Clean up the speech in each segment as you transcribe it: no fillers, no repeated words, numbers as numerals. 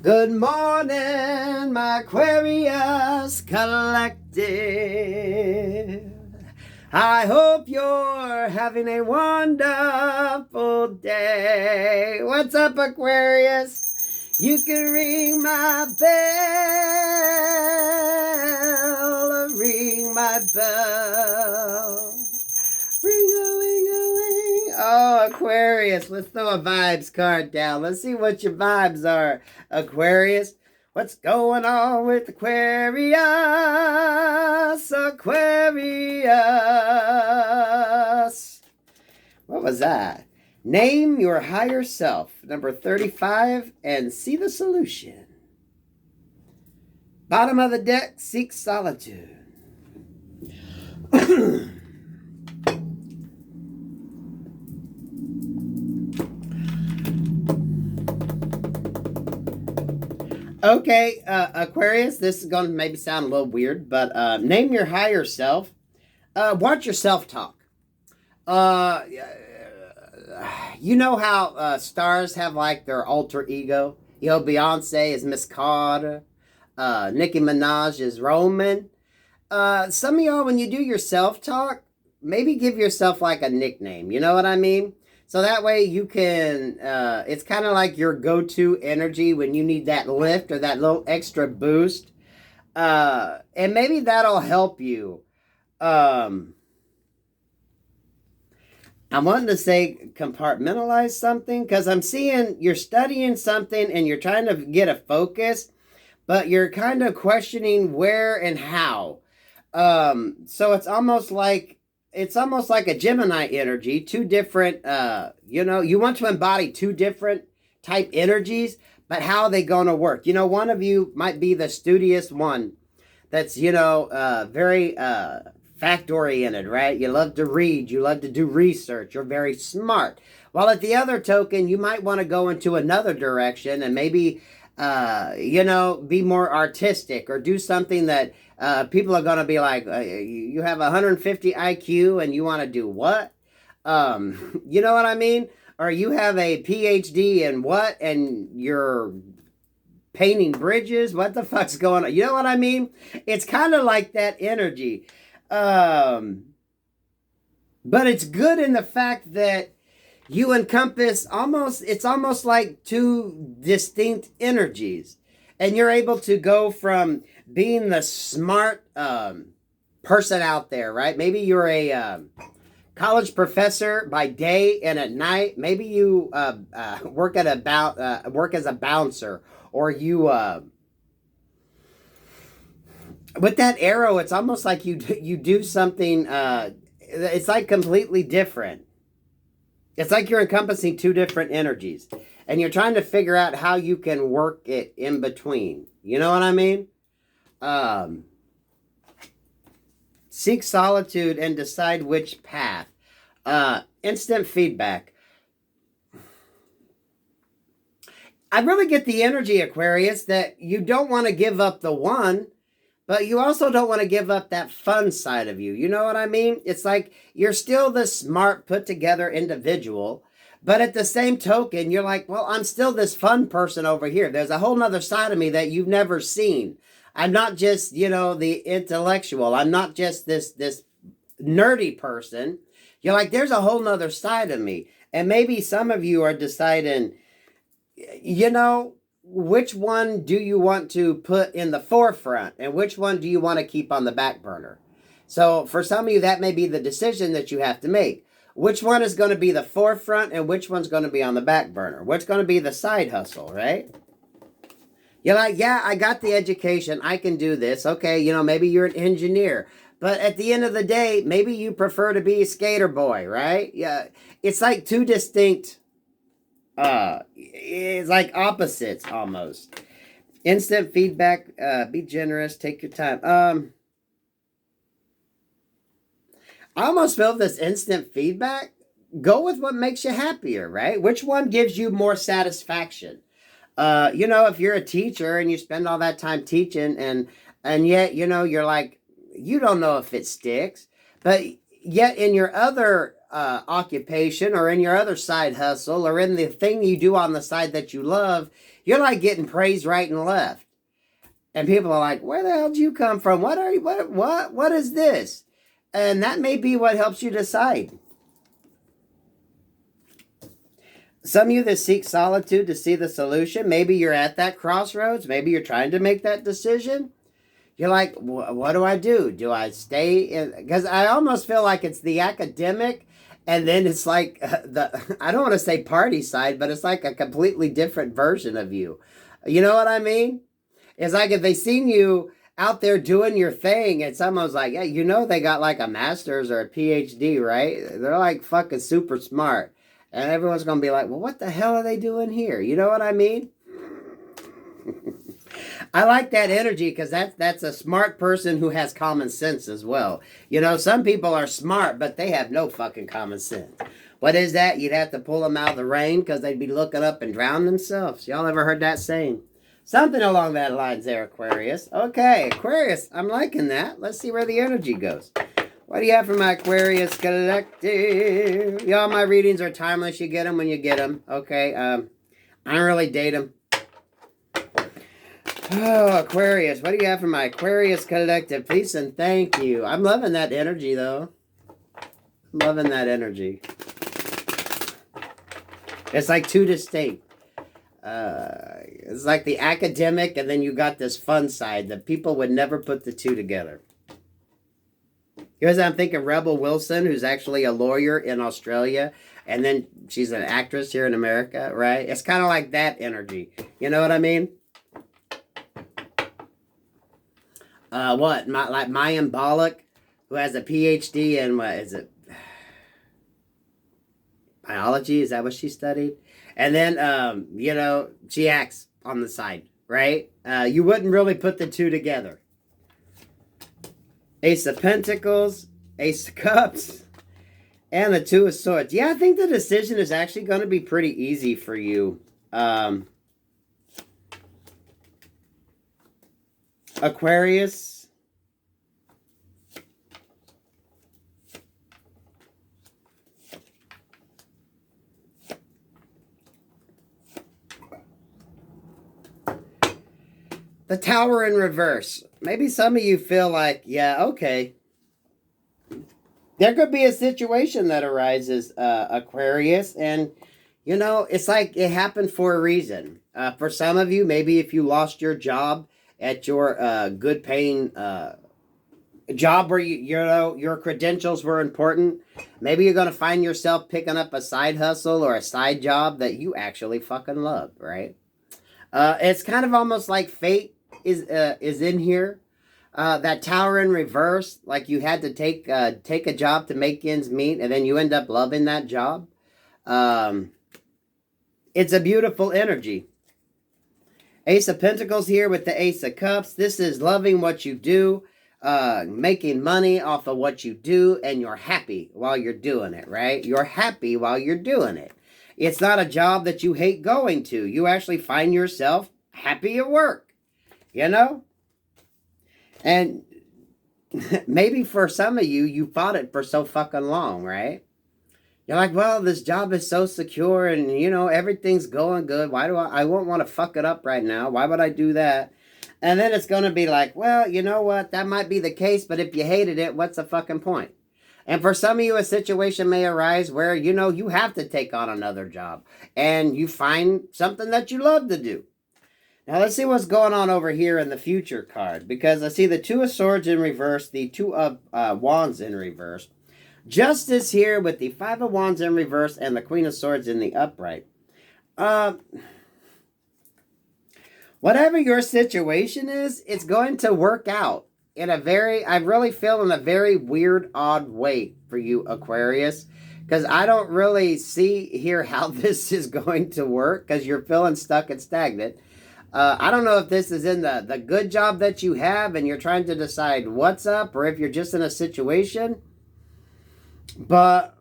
Good morning, my Aquarius collective. I hope you're having a wonderful day. What's up, Aquarius? You can ring my bell, ring my bell. Ring-a-ling-a-ling. Oh, Aquarius, let's throw a vibes card down. Let's see what your vibes are, Aquarius. What's going on with Aquarius? Aquarius. What was that? Name your higher self, number 35, and see the solution. Bottom of the deck, seek solitude. Okay, Aquarius, this is going to maybe sound a little weird, but name your higher self. Watch your self-talk. Uh, you know how stars have like their alter ego? You know, Beyonce is Miss Carter. Nicki Minaj is Roman. Some of y'all, when you do your self-talk, maybe give yourself like a nickname. You know what I mean? So that way you can, it's kind of like your go-to energy when you need that lift or that little extra boost. And maybe that'll help you. I'm wanting to say compartmentalize something because I'm seeing you're studying something and you're trying to get a focus, but you're kind of questioning where and how. So it's almost like a Gemini energy, two different, you want to embody two different type energies, but how are they going to work? You know, one of you might be the studious one that's, very fact-oriented, right? You love to read, you love to do research, you're very smart. While at the other token, you might want to go into another direction and maybe, be more artistic or do something that people are going to be like, you have 150 IQ and you want to do what? You know what I mean? Or you have a PhD in what and you're painting bridges? What the fuck's going on? You know what I mean? It's kind of like that energy. But it's good in the fact that you encompass it's almost like two distinct energies. And you're able to go from being the smart person out there, right? Maybe you're a college professor by day and at night. Maybe you work as a bouncer, or you with that arrow. It's almost like you do something. It's like completely different. It's like you're encompassing two different energies. And you're trying to figure out how you can work it in between. You know what I mean? Seek solitude and decide which path. Instant feedback. I really get the energy, Aquarius, that you don't want to give up the one, but you also don't want to give up that fun side of you. You know what I mean? It's like you're still the smart, put together individual. But at the same token, you're like, well, I'm still this fun person over here. There's a whole nother side of me that you've never seen. I'm not just, the intellectual. I'm not just this nerdy person. You're like, there's a whole nother side of me. And maybe some of you are deciding, which one do you want to put in the forefront and which one do you want to keep on the back burner? So for some of you, that may be the decision that you have to make. Which one is going to be the forefront and which one's going to be on the back burner? What's going to be the side hustle, right? You're like, yeah, I got the education. I can do this. Okay, maybe you're an engineer. But at the end of the day, maybe you prefer to be a skater boy, right? Yeah, it's like two distinct, it's like opposites almost. Instant feedback, be generous, take your time. I almost feel this instant feedback. Go with what makes you happier, right? Which one gives you more satisfaction? If you're a teacher and you spend all that time teaching and yet, you're like, you don't know if it sticks. But yet in your other occupation or in your other side hustle or in the thing you do on the side that you love, You're like getting praised right and left. And people are like, where the hell did you come from? What is this? And that may be what helps you decide. Some of you that seek solitude to see the solution, maybe you're at that crossroads. Maybe you're trying to make that decision. You're like, what do I do? Do I stay in? Because I almost feel like it's the academic, and then it's like I don't want to say party side, but it's like a completely different version of you. You know what I mean? It's like if they seen you out there doing your thing, and someone's like, yeah, you know they got like a master's or a PhD, right? They're like fucking super smart. And everyone's going to be like, well, what the hell are they doing here? You know what I mean? I like that energy because that's a smart person who has common sense as well. You know, some people are smart, but they have no fucking common sense. What is that? You'd have to pull them out of the rain because they'd be looking up and drown themselves. Y'all ever heard that saying? Something along that lines there, Aquarius. Okay, Aquarius, I'm liking that. Let's see where the energy goes. What do you have for my Aquarius collective? Y'all, my readings are timeless. You get them when you get them. Okay, I don't really date them. Oh, Aquarius, what do you have for my Aquarius collective? Please and thank you. I'm loving that energy, though. Loving that energy. It's like two distinct. It's like the academic, and then you got this fun side that people would never put the two together. Here's I'm thinking Rebel Wilson, who's actually a lawyer in Australia, and then she's an actress here in America, right? It's kind of like that energy. You know what I mean? Like Mayim Balak, who has a PhD in, what is it? Biology? Is that what she studied? And then, you know, she acts on the side, right? You wouldn't really put the two together. Ace of Pentacles, Ace of Cups, and the Two of Swords. Yeah, I think the decision is actually going to be pretty easy for you. Aquarius. The Tower in reverse. Maybe some of you feel like, yeah, okay. There could be a situation that arises, Aquarius, and, you know, it's like it happened for a reason. For some of you, maybe if you lost your job at your good-paying job where, you know, your credentials were important, maybe you're going to find yourself picking up a side hustle or a side job that you actually fucking love, right? It's kind of almost like fate is in here. That Tower in reverse, like you had to take a job to make ends meet, and then you end up loving that job. It's a beautiful energy. Ace of Pentacles here with the Ace of Cups. This is loving what you do, making money off of what you do, and you're happy while you're doing it, right? You're happy while you're doing it. It's not a job that you hate going to. You actually find yourself happy at work, you know? And maybe for some of you, you fought it for so fucking long, right? You're like, well, this job is so secure and, you know, everything's going good. Why do I won't want to fuck it up right now. Why would I do that? And then it's going to be like, well, you know what? That might be the case, but if you hated it, what's the fucking point? And for some of you, a situation may arise where, you know, you have to take on another job and you find something that you love to do. Now, let's see what's going on over here in the future card, because I see the Two of Swords in reverse, the Two of Wands in reverse. Justice here with the Five of Wands in reverse and the Queen of Swords in the upright. Whatever your situation is, it's going to work out in a very, I really feel in a very weird, odd way for you, Aquarius. Because I don't really see here how this is going to work, because you're feeling stuck and stagnant. I don't know if this is in the good job that you have and you're trying to decide what's up, or if you're just in a situation. But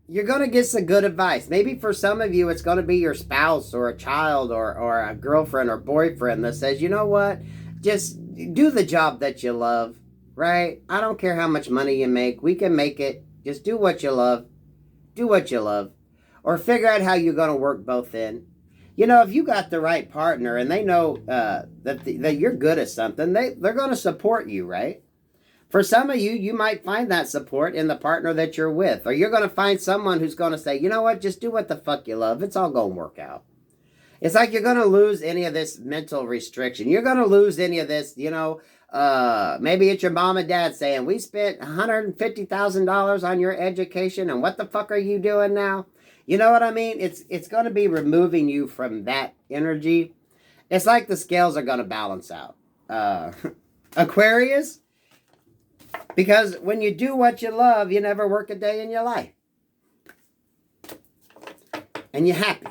you're going to get some good advice. Maybe for some of you, it's going to be your spouse or a child or a girlfriend or boyfriend that says, you know what? Just do the job that you love, right? I don't care how much money you make. We can make it. Just do what you love. Do what you love. Or figure out how you're going to work both in. You know, if you got the right partner and they know that you're good at something, they're going to support you, right? For some of you, you might find that support in the partner that you're with. Or you're going to find someone who's going to say, you know what, just do what the fuck you love. It's all going to work out. It's like you're going to lose any of this mental restriction. You're going to lose any of this, maybe it's your mom and dad saying, we spent $150,000 on your education, and what the fuck are you doing now? You know what I mean? It's going to be removing you from that energy. It's like the scales are going to balance out. Aquarius, because when you do what you love, you never work a day in your life. And you're happy.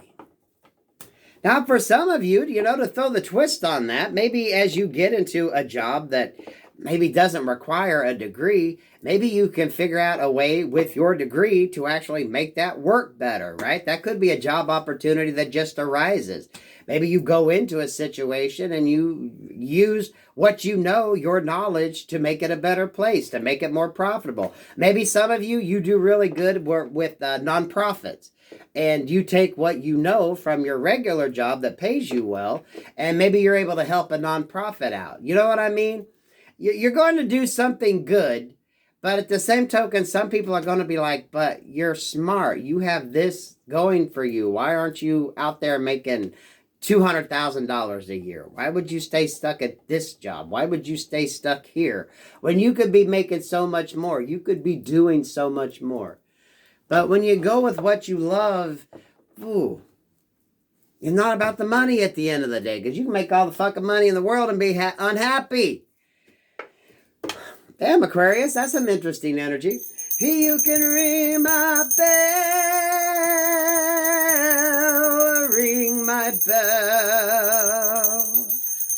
Now, for some of you, to throw the twist on that, maybe as you get into a job that maybe doesn't require a degree, maybe you can figure out a way with your degree to actually make that work better, right? That could be a job opportunity that just arises. Maybe you go into a situation and you use what you know, your knowledge, to make it a better place, to make it more profitable. Maybe some of you do really good with nonprofits. And you take what you know from your regular job that pays you well, and maybe you're able to help a nonprofit out. You know what I mean? You're going to do something good, but at the same token, some people are going to be like, but you're smart. You have this going for you. Why aren't you out there making $200,000 a year? Why would you stay stuck at this job? Why would you stay stuck here when you could be making so much more? You could be doing so much more. But when you go with what you love, it's not about the money at the end of the day, because you can make all the fucking money in the world and be unhappy. Damn, Aquarius, that's some interesting energy. You can ring my bell, ring my bell,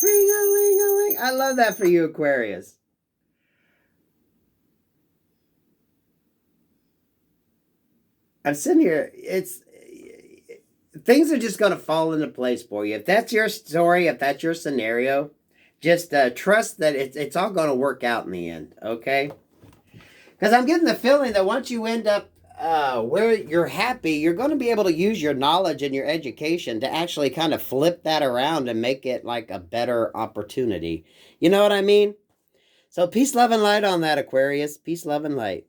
ring-a-ling-a-ling. I love that for you, Aquarius. I'm sitting here, things are just going to fall into place for you. If that's your story, if that's your scenario, just trust that it's all going to work out in the end, okay? Because I'm getting the feeling that once you end up where you're happy, you're going to be able to use your knowledge and your education to actually kind of flip that around and make it like a better opportunity. You know what I mean? So peace, love, and light on that, Aquarius. Peace, love, and light.